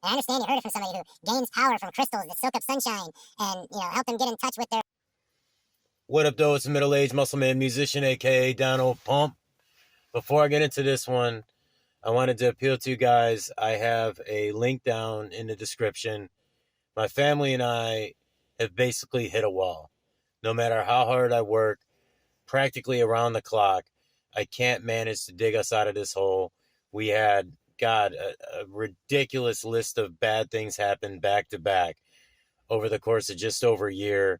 And I understand you heard it from somebody who gains power from crystals that soak up sunshine and, help them get in touch with their... What up, though? It's a middle-aged muscle man musician, a.k.a. Donald Pump. Before I get into this one, I wanted to appeal to you guys. I have a link down in the description. My family and I have basically hit a wall. No matter how hard I work, practically around the clock, I can't manage to dig us out of this hole. We had, a ridiculous list of bad things happen back to back over the course of just over a year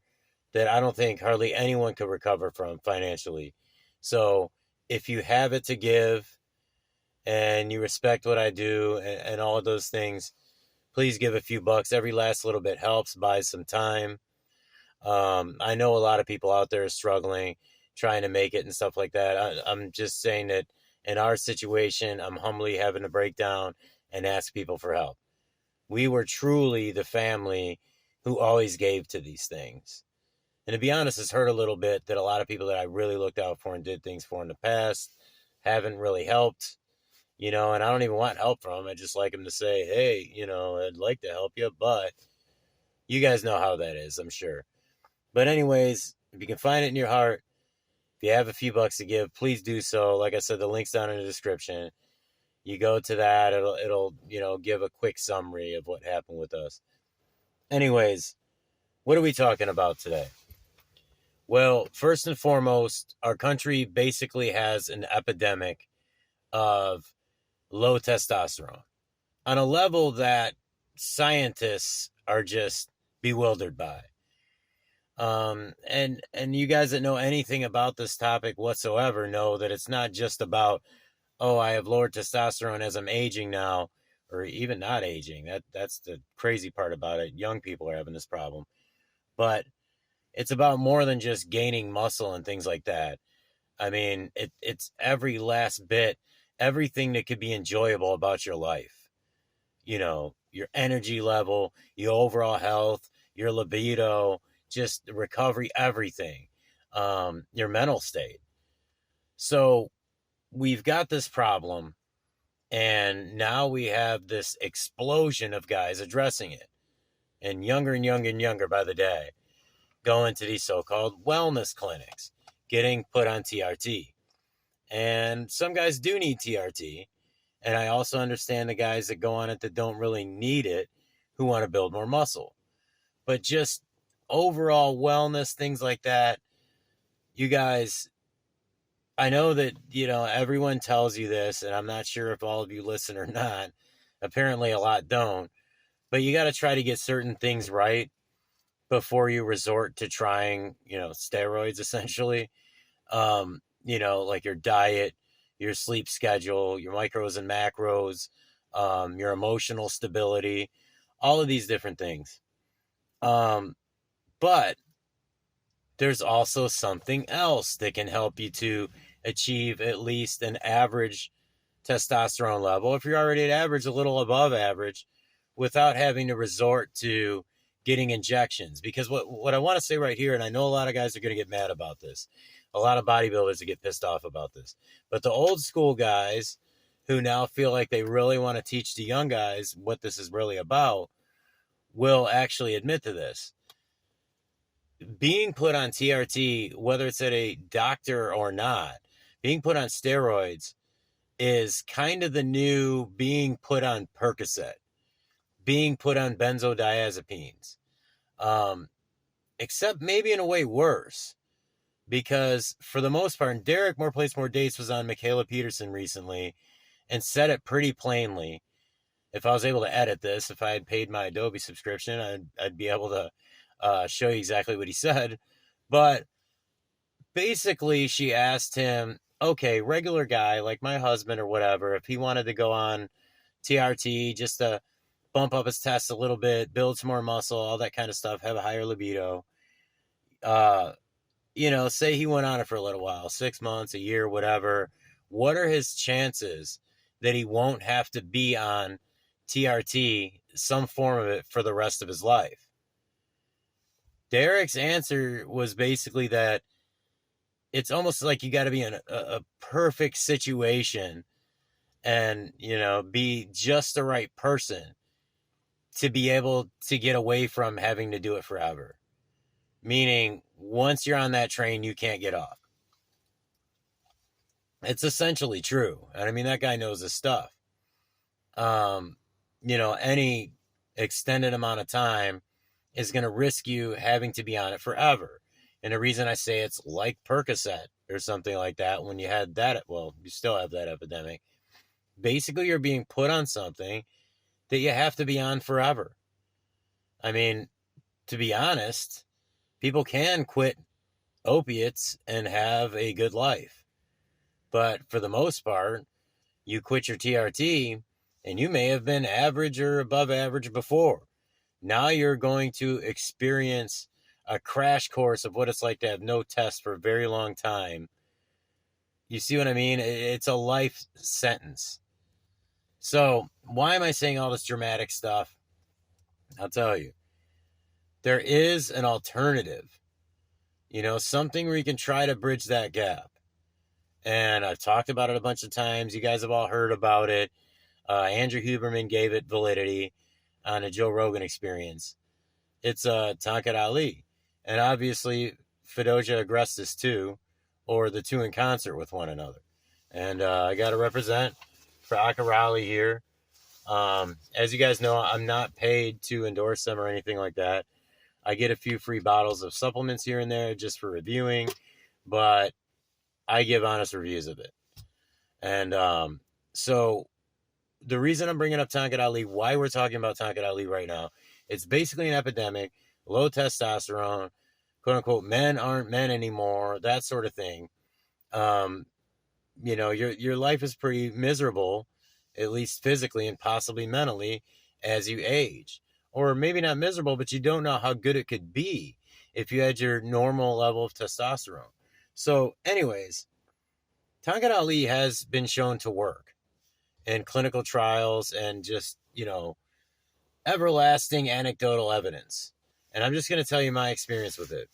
that I don't think hardly anyone could recover from financially. So if you have it to give and you respect what I do and all of those things, please give a few bucks. Every last little bit helps, buys some time. I know a lot of people out there are struggling, trying to make it and stuff like that. I'm just saying that in our situation, I'm humbly having to break down and ask people for help. We were truly the family who always gave to these things. And to be honest, it's hurt a little bit that a lot of people that I really looked out for and did things for in the past haven't really helped, and I don't even want help from them. I just like them to say, hey, I'd like to help you, but you guys know how that is, I'm sure. But anyways, if you can find it in your heart, if you have a few bucks to give, please do so. Like I said, the link's down in the description. You go to that, it'll give a quick summary of what happened with us. Anyways, what are we talking about today? Well, first and foremost, our country basically has an epidemic of low testosterone on a level that scientists are just bewildered by. And you guys that know anything about this topic whatsoever know that it's not just about, oh, I have lower testosterone as I'm aging now, or even not aging. That's the crazy part about it. Young people are having this problem. But it's about more than just gaining muscle and things like that. I mean, it's every last bit, everything that could be enjoyable about your life. Your energy level, your overall health, your libido, just recovery, everything, your mental state. So we've got this problem, and now we have this explosion of guys addressing it, and younger and younger and younger by the day, going to these so-called wellness clinics, getting put on TRT. And some guys do need TRT. And I also understand the guys that go on it that don't really need it, who want to build more muscle. But just overall wellness, things like that, you guys, I know that, everyone tells you this, and I'm not sure if all of you listen or not. Apparently a lot don't. But you got to try to get certain things right before you resort to trying, steroids, essentially. Like your diet, your sleep schedule, your micros and macros, your emotional stability, all of these different things. But there's also something else that can help you to achieve at least an average testosterone level. If you're already at average, a little above average, without having to resort to getting injections. Because what I want to say right here, and I know a lot of guys are going to get mad about this, a lot of bodybuilders that get pissed off about this, but the old school guys who now feel like they really want to teach the young guys what this is really about will actually admit to this. Being put on TRT, whether it's at a doctor or not, being put on steroids is kind of the new being put on Percocet, being put on benzodiazepines, except maybe in a way worse, because for the most part, and Derek More Place More Dates was on Michaela Peterson recently and said it pretty plainly. If I was able to edit this, if I had paid my Adobe subscription, I'd be able to show you exactly what he said. But basically, she asked him, okay, regular guy like my husband or whatever, if he wanted to go on TRT just to bump up his tests a little bit, build some more muscle, all that kind of stuff, have a higher libido, say he went on it for a little while, 6 months, a year, whatever. What are his chances that he won't have to be on TRT, some form of it, for the rest of his life? Derek's answer was basically that it's almost like you got to be in a perfect situation and, be just the right person to be able to get away from having to do it forever. Meaning, once you're on that train, you can't get off. It's essentially true. And I mean, that guy knows his stuff. Any extended amount of time is going to risk you having to be on it forever. And the reason I say it's like Percocet or something like that, when you had that, well, you still have that epidemic. Basically, you're being put on something that you have to be on forever. I mean, to be honest, people can quit opiates and have a good life. But for the most part, you quit your TRT and you may have been average or above average before. Now you're going to experience a crash course of what it's like to have no test for a very long time. You see what I mean? It's a life sentence. So why am I saying all this dramatic stuff? I'll tell you. There is an alternative. Something where you can try to bridge that gap. And I've talked about it a bunch of times. You guys have all heard about it. Andrew Huberman gave it validity on a Joe Rogan experience. It's Tongkat Ali. And obviously, Fadogia Agrestis too, or the two in concert with one another. And I got to represent for Ali here. As you guys know, I'm not paid to endorse them or anything like that. I get a few free bottles of supplements here and there just for reviewing, but I give honest reviews of it. And so the reason I'm bringing up Tongkat Ali, why we're talking about Tongkat Ali right now, it's basically an epidemic, low testosterone, quote unquote, men aren't men anymore, that sort of thing. Your life is pretty miserable, at least physically and possibly mentally, as you age. Or maybe not miserable, but you don't know how good it could be if you had your normal level of testosterone. So anyways, Tongkat Ali has been shown to work in clinical trials and just, everlasting anecdotal evidence. And I'm just going to tell you my experience with it.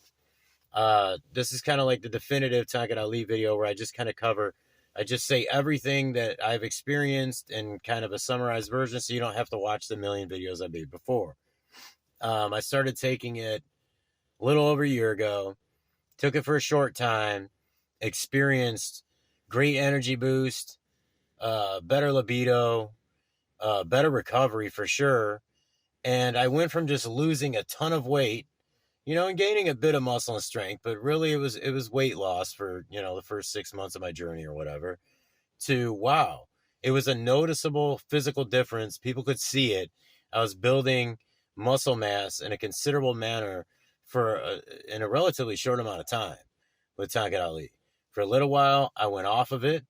This is kind of like the definitive Tongkat Ali video where I just say everything that I've experienced in kind of a summarized version so you don't have to watch the million videos I made before. I started taking it a little over a year ago, took it for a short time, experienced great energy boost, better libido, better recovery for sure. And I went from just losing a ton of weight, and gaining a bit of muscle and strength, but really it was weight loss for, the first 6 months of my journey or whatever, to wow, it was a noticeable physical difference. People could see it. I was building muscle mass in a considerable manner in a relatively short amount of time with Tongkat Ali. For a little while, I went off of it.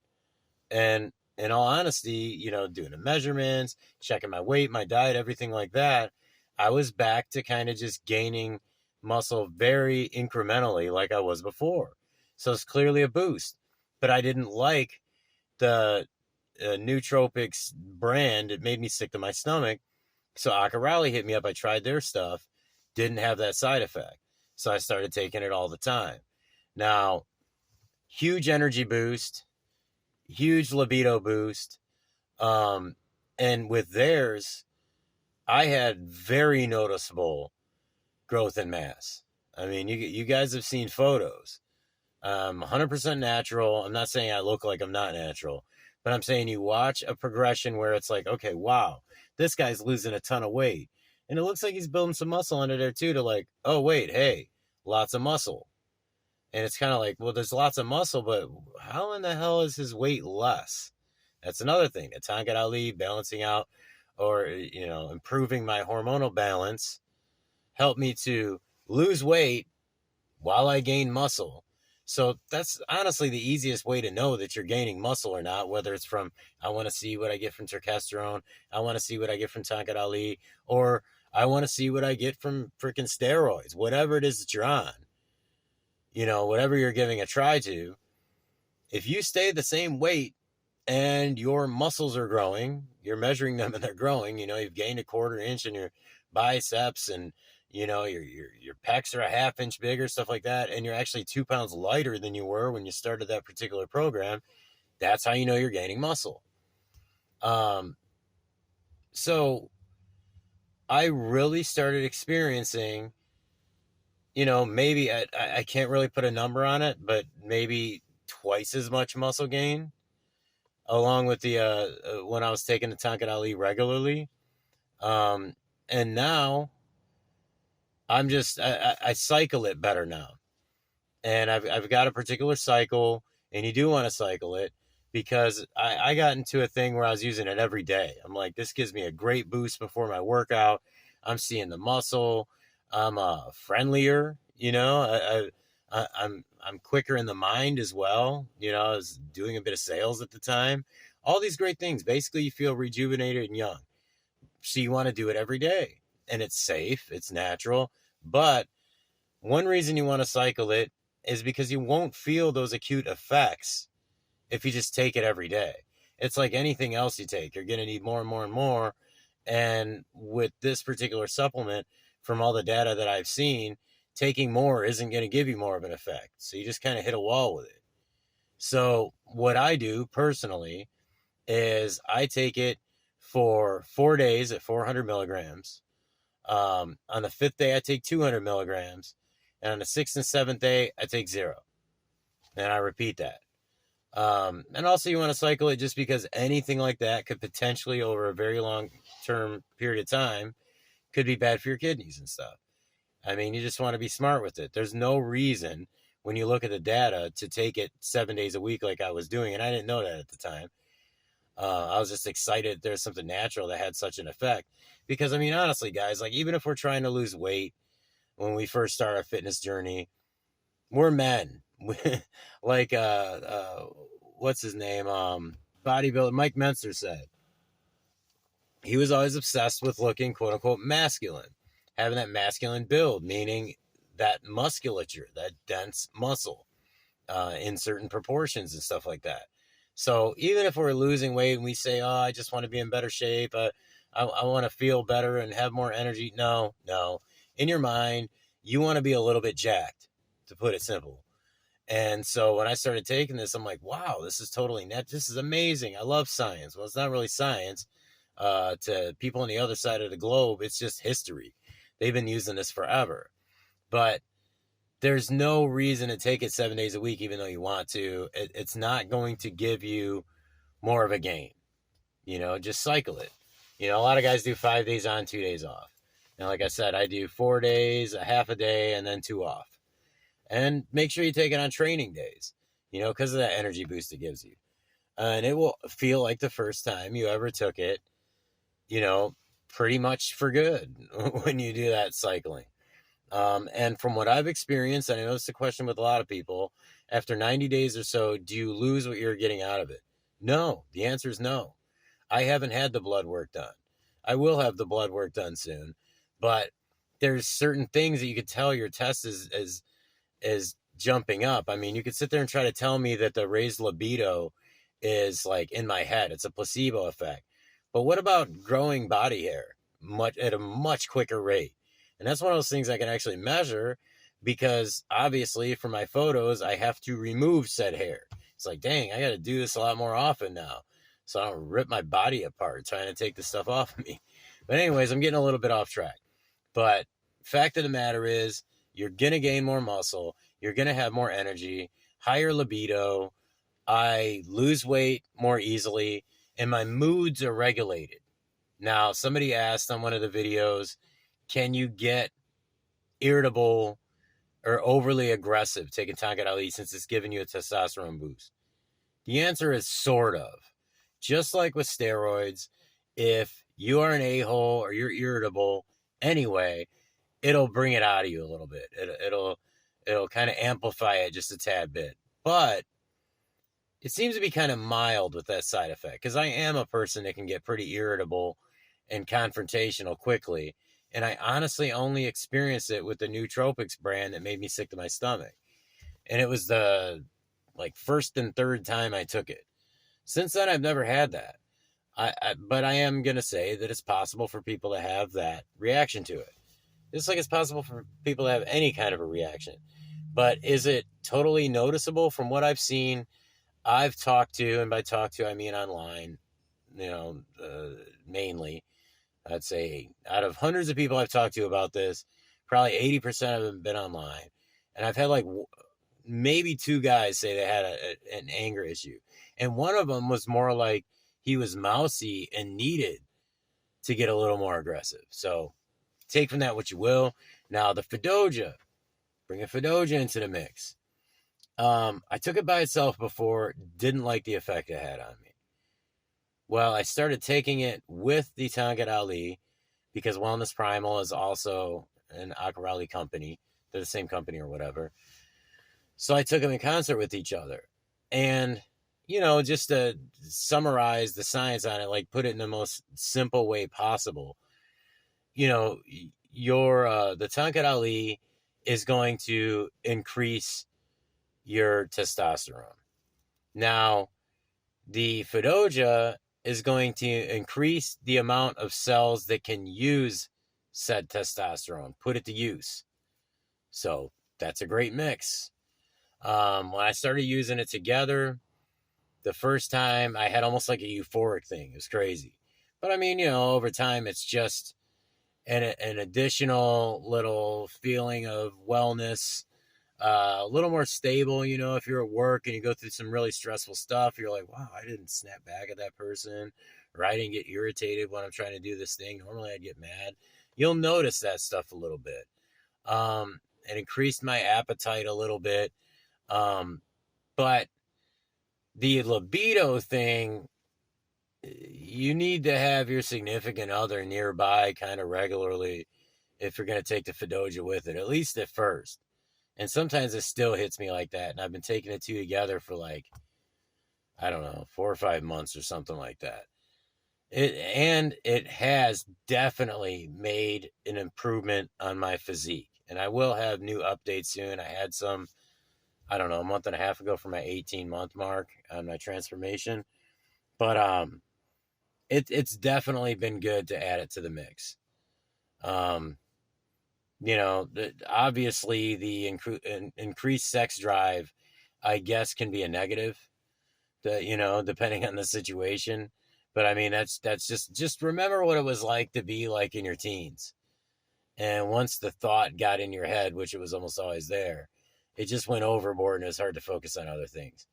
And in all honesty, doing the measurements, checking my weight, my diet, everything like that, I was back to kind of just gaining muscle very incrementally like I was before. So it's clearly a boost. But I didn't like the nootropics brand. It made me sick to my stomach. So Acarali hit me up. I tried their stuff. Didn't have that side effect. So I started taking it all the time. Now, huge energy boost, huge libido boost. And with theirs, I had very noticeable growth in mass. I mean, you guys have seen photos. 100% natural. I'm not saying I look like I'm not natural, but I'm saying you watch a progression where it's like, okay, wow, this guy's losing a ton of weight. And it looks like he's building some muscle under there too, to like, oh, wait, hey, lots of muscle. And it's kind of like, well, there's lots of muscle, but how in the hell is his weight less? That's another thing. The Tongkat Ali balancing out or, improving my hormonal balance helped me to lose weight while I gain muscle. So that's honestly the easiest way to know that you're gaining muscle or not, whether it's from, I want to see what I get from testosterone, I want to see what I get from Tongkat Ali, or I want to see what I get from freaking steroids, whatever it is that you're on, whatever you're giving a try to. If you stay the same weight and your muscles are growing, you're measuring them and they're growing, you've gained a 1/4 inch in your biceps and your pecs are a 1/2 inch bigger, stuff like that, and you're actually 2 pounds lighter than you were when you started that particular program, that's how you know you're gaining muscle. So I really started experiencing, maybe I can't really put a number on it, but maybe twice as much muscle gain, along with the when I was taking the Tongkat Ali regularly. And now I cycle it better now. And I've got a particular cycle, and you do want to cycle it because I got into a thing where I was using it every day. I'm like, this gives me a great boost before my workout. I'm seeing the muscle. I'm friendlier, I'm quicker in the mind as well. I was doing a bit of sales at the time. All these great things. Basically, you feel rejuvenated and young. So you want to do it every day, and it's safe, it's natural. But one reason you want to cycle it is because you won't feel those acute effects if you just take it every day. It's like anything else you take. You're going to need more and more and more. And with this particular supplement, from all the data that I've seen, taking more isn't going to give you more of an effect. So you just kind of hit a wall with it. So what I do personally is I take it for 4 days at 400 milligrams. On the 5th day, I take 200 milligrams. And on the 6th and 7th day, I take 0. And I repeat that. And also you want to cycle it just because anything like that could potentially, over a very long term period of time, could be bad for your kidneys and stuff. I mean, you just want to be smart with it. There's no reason, when you look at the data, to take it 7 days a week like I was doing. And I didn't know that at the time. I was just excited there's something natural that had such an effect. Because, I mean, honestly, guys, like, even if we're trying to lose weight when we first start our fitness journey, we're men. Like, what's his name? Bodybuilder Mike Mentzer said he was always obsessed with looking, quote unquote, masculine, having that masculine build, meaning that musculature, that dense muscle, in certain proportions and stuff like that. So even if we're losing weight and we say, oh, I just want to be in better shape, I want to feel better and have more energy. No. In your mind, you want to be a little bit jacked, to put it simple. And so when I started taking this, I'm like, wow, this is totally net. This is amazing. I love science. Well, it's not really science. To people on the other side of the globe, it's just history. They've been using this forever. But there's no reason to take it 7 days a week, even though you want to. It's not going to give you more of a gain. Just cycle it. A lot of guys do 5 days on, 2 days off. And like I said, I do 4 days, a half a day, and then 2 off. And make sure you take it on training days, because of that energy boost it gives you. And it will feel like the first time you ever took it, pretty much for good when you do that cycling. And from what I've experienced, and I know it's a question with a lot of people, after 90 days or so, do you lose what you're getting out of it? No. The answer is no. I haven't had the blood work done. I will have the blood work done soon. But there's certain things that you could tell your test is jumping up. I mean, you could sit there and try to tell me that the raised libido is like in my head. It's a placebo effect. But what about growing body hair at a much quicker rate? And that's one of those things I can actually measure, because obviously for my photos, I have to remove said hair. It's like, dang, I got to do this a lot more often now, so I don't rip my body apart trying to take this stuff off of me. But anyways, I'm getting a little bit off track. But fact of the matter is, you're going to gain more muscle. You're going to have more energy, higher libido. I lose weight more easily, and my moods are regulated. Now, somebody asked on one of the videos, can you get irritable or overly aggressive taking Tongkat Ali since it's giving you a testosterone boost? The answer is sort of. Just like with steroids, if you are an a-hole or you're irritable anyway, it'll bring it out of you a little bit. It'll kind of amplify it just a tad bit. But it seems to be kind of mild with that side effect, because I am a person that can get pretty irritable and confrontational quickly. And I honestly only experienced it with the nootropics brand that made me sick to my stomach. And it was the first and third time I took it. Since then, I've never had that. But I am going to say that it's possible for people to have that reaction to it. Just like it's possible for people to have any kind of a reaction. But is it totally noticeable? From what I've seen, I've talked to, and by talk to, I mean online, mainly. I'd say out of hundreds of people I've talked to about this, probably 80% of them have been online. And I've had like maybe 2 guys say they had an anger issue. And one of them was more like he was mousy and needed to get a little more aggressive. So take from that what you will. Now the Fadogia, bring a Fadogia into the mix. I took it by itself before, didn't like the effect it had on me. Well, I started taking it with the Tongkat Ali because Wellness Primal is also an Akrali company. They're the same company or whatever. So I took them in concert with each other. And, you know, just to summarize the science on it, like put it in the most simple way possible, you know, the Tongkat Ali is going to increase your testosterone. Now, the Fadogia is going to increase the amount of cells that can use said testosterone, put it to use. So that's a great mix. When I started using it together, the first time I had almost like a euphoric thing. It was crazy. But I mean, you know, over time, it's just an additional little feeling of wellness, a little more stable. You know, if you're at work and you go through some really stressful stuff, you're like, wow, I didn't snap back at that person, or I didn't get irritated when I'm trying to do this thing. Normally I'd get mad. You'll notice that stuff a little bit. It increased my appetite a little bit. But the libido thing, you need to have your significant other nearby kind of regularly if you're going to take the Fadogia with it, at least at first. And sometimes it still hits me like that. And I've been taking the 2 together for like, I don't know, 4 or 5 months or something like that. It has definitely made an improvement on my physique. And I will have new updates soon. I had some, I don't know, a month and a half ago for my 18-month mark on my transformation. But it's definitely been good to add it to the mix. You know, obviously the increased sex drive, I guess, can be a negative, you know, depending on the situation. But I mean, that's just remember what it was like to be like in your teens. And once the thought got in your head, which it was almost always there, it just went overboard and it was hard to focus on other things.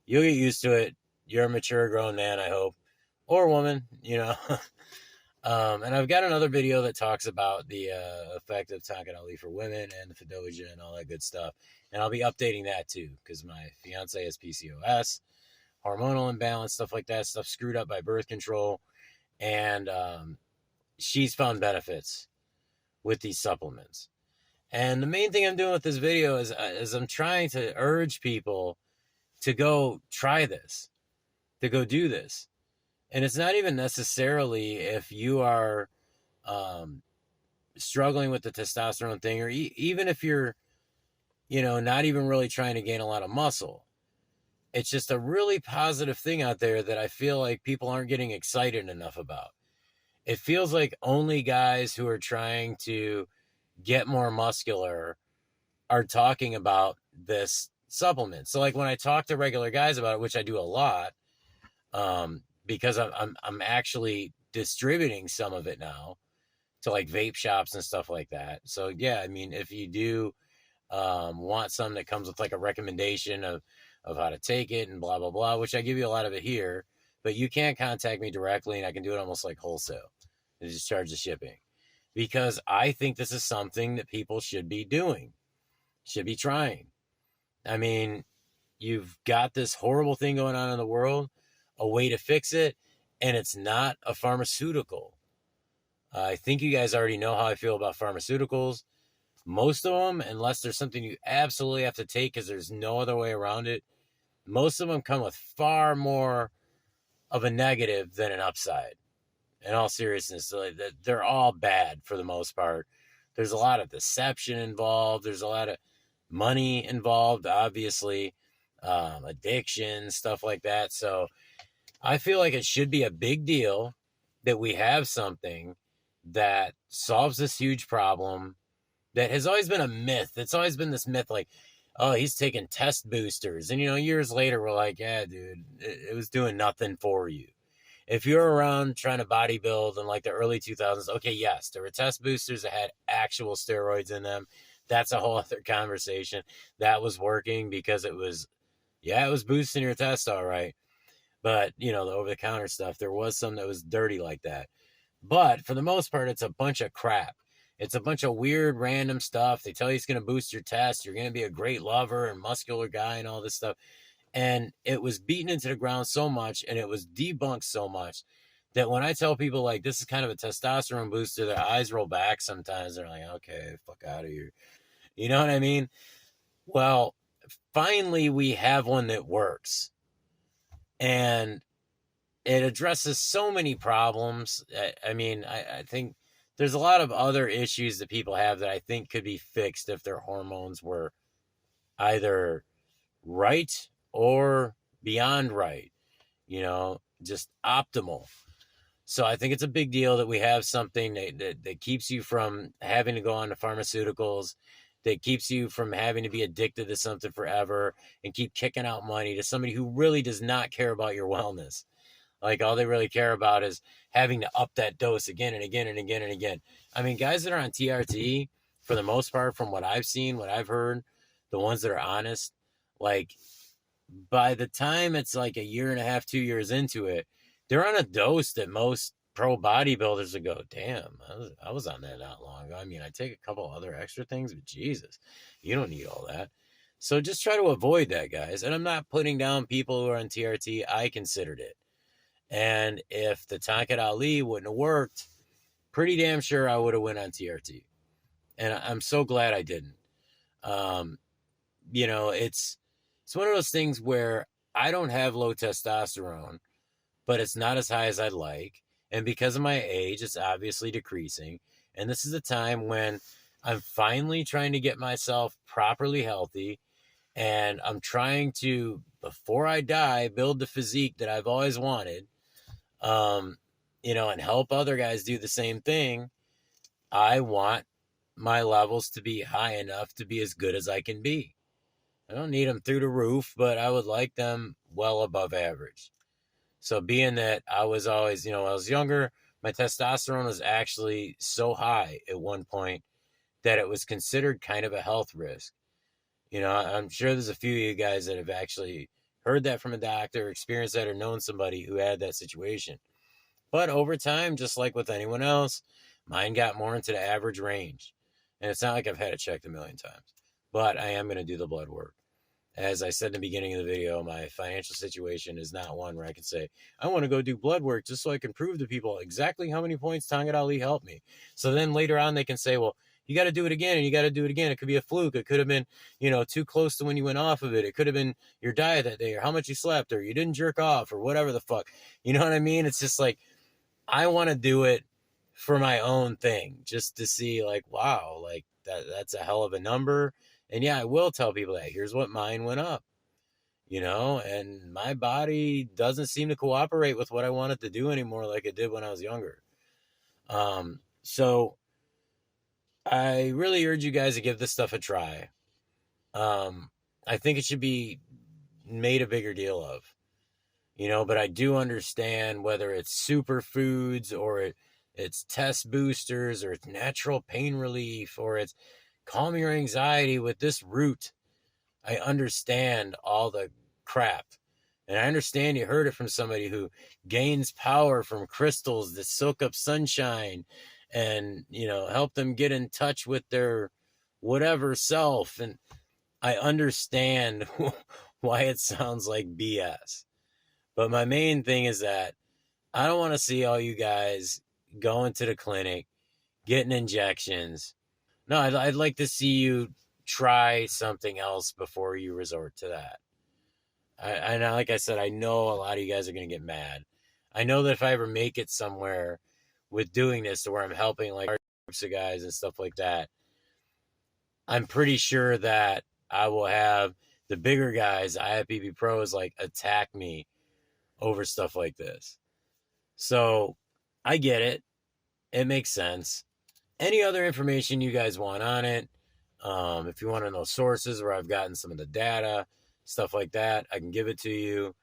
You'll get used to it. You're a mature grown man, I hope, or woman, you know. And I've got another video that talks about the effect of Tongkat Ali for women and the Fadogia and all that good stuff. And I'll be updating that too, because my fiance has PCOS, hormonal imbalance, stuff like that, stuff screwed up by birth control. And she's found benefits with these supplements. And the main thing I'm doing with this video is I'm trying to urge people to go try this, to go do this. And it's not even necessarily if you are struggling with the testosterone thing, or even if you're, you know, not even really trying to gain a lot of muscle. It's just a really positive thing out there that I feel like people aren't getting excited enough about. It feels like only guys who are trying to get more muscular are talking about this supplement. So like when I talk to regular guys about it, which I do a lot, because I'm actually distributing some of it now to like vape shops and stuff like that. So yeah, I mean, if you do want something that comes with like a recommendation of how to take it and blah, blah, blah, which I give you a lot of it here, but you can contact me directly and I can do it almost like wholesale and just charge the shipping, because I think this is something that people should be doing, should be trying. I mean, you've got this horrible thing going on in the world, a way to fix it, and it's not a pharmaceutical. I think you guys already know how I feel about pharmaceuticals. Most of them, unless there's something you absolutely have to take because there's no other way around it, most of them come with far more of a negative than an upside. In all seriousness, they're all bad for the most part. There's a lot of deception involved. There's a lot of money involved, obviously, addiction, stuff like that. So I feel like it should be a big deal that we have something that solves this huge problem that has always been a myth. It's always been this myth like, oh, he's taking test boosters. And, you know, years later, we're like, yeah, dude, it was doing nothing for you. If you're around trying to bodybuild in like the early 2000s, okay, yes, there were test boosters that had actual steroids in them. That's a whole other conversation. That was working because it was boosting your test all right. But, the over-the-counter stuff, there was some that was dirty like that. But for the most part, it's a bunch of crap. It's a bunch of weird, random stuff. They tell you it's going to boost your test. You're going to be a great lover and muscular guy and all this stuff. And it was beaten into the ground so much and it was debunked so much that when I tell people like this is kind of a testosterone booster, their eyes roll back sometimes. They're like, okay, fuck out of here. You know what I mean? Well, finally we have one that works. And it addresses so many problems. I think there's a lot of other issues that people have that I think could be fixed if their hormones were either right or beyond right, just optimal. So I think it's a big deal that we have something that keeps you from having to go on to pharmaceuticals, that keeps you from having to be addicted to something forever and keep kicking out money to somebody who really does not care about your wellness. Like all they really care about is having to up that dose again and again and again and again. I mean, guys that are on TRT, for the most part, from what I've seen, what I've heard, the ones that are honest, like by the time it's like a year and a half, 2 years into it, they're on a dose that most pro bodybuilders would go, damn, I was on that not long ago. I mean, I take a couple other extra things, but Jesus, you don't need all that. So just try to avoid that, guys. And I'm not putting down people who are on TRT. I considered it. And if the Tongkat Ali wouldn't have worked, pretty damn sure I would have went on TRT. And I'm so glad I didn't. It's one of those things where I don't have low testosterone, but it's not as high as I'd like. And because of my age, it's obviously decreasing. And this is a time when I'm finally trying to get myself properly healthy. And I'm trying to, before I die, build the physique that I've always wanted. And help other guys do the same thing. I want my levels to be high enough to be as good as I can be. I don't need them through the roof, but I would like them well above average. So being that I was always, when I was younger, my testosterone was actually so high at one point that it was considered kind of a health risk. I'm sure there's a few of you guys that have actually heard that from a doctor, experienced that, or known somebody who had that situation. But over time, just like with anyone else, mine got more into the average range. And it's not like I've had it checked a million times, but I am going to do the blood work. As I said in the beginning of the video, my financial situation is not one where I can say, I want to go do blood work just so I can prove to people exactly how many points Tongkat Ali helped me. So then later on, they can say, well, you got to do it again and you got to do it again. It could be a fluke. It could have been, too close to when you went off of it. It could have been your diet that day or how much you slept or you didn't jerk off or whatever the fuck. You know what I mean? It's just like, I want to do it for my own thing just to see like, wow, like that's a hell of a number. And yeah, I will tell people that here's what mine went up, and my body doesn't seem to cooperate with what I wanted to do anymore like it did when I was younger. So I really urge you guys to give this stuff a try. I think it should be made a bigger deal of, but I do understand whether it's superfoods or it's test boosters or it's natural pain relief or it's calm your anxiety with this root. I understand all the crap. And I understand you heard it from somebody who gains power from crystals that soak up sunshine and, help them get in touch with their whatever self. And I understand why it sounds like BS. But my main thing is that I don't want to see all you guys going to the clinic, getting injections. No, I'd like to see you try something else before you resort to that. And like I said, I know a lot of you guys are going to get mad. I know that if I ever make it somewhere with doing this to where I'm helping like groups of guys and stuff like that, I'm pretty sure that I will have the bigger guys, IFBB pros, like attack me over stuff like this. So I get it. It makes sense. Any other information you guys want on it, if you want to know sources where I've gotten some of the data, stuff like that, I can give it to you.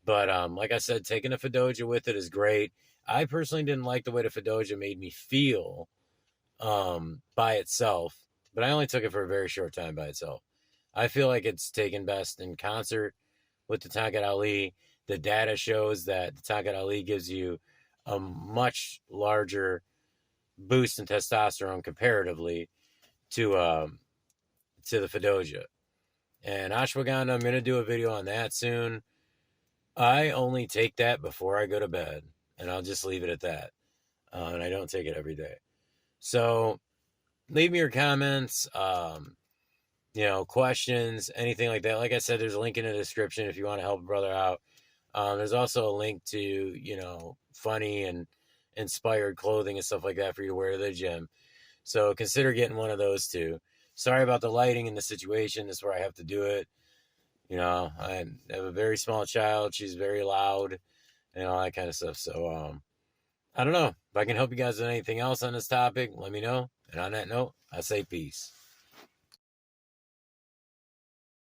But like I said, taking a Fadogia with it is great. I personally didn't like the way the Fadogia made me feel by itself, but I only took it for a very short time by itself. I feel like it's taken best in concert with the Tongkat Ali. The data shows that the Tongkat Ali gives you a much larger boost in testosterone comparatively to the Fadogia. And ashwagandha, I'm going to do a video on that soon. I only take that before I go to bed, and I'll just leave it at that. And I don't take it every day. So leave me your comments, questions, anything like that. Like I said, there's a link in the description if you want to help a brother out. There's also a link to, funny and inspired clothing and stuff like that for you to wear to the gym. So consider getting one of those too. Sorry about the lighting and the situation. This is where I have to do it. I have a very small child. She's very loud and all that kind of stuff. So, I don't know. If I can help you guys with anything else on this topic, let me know. And on that note, I say peace.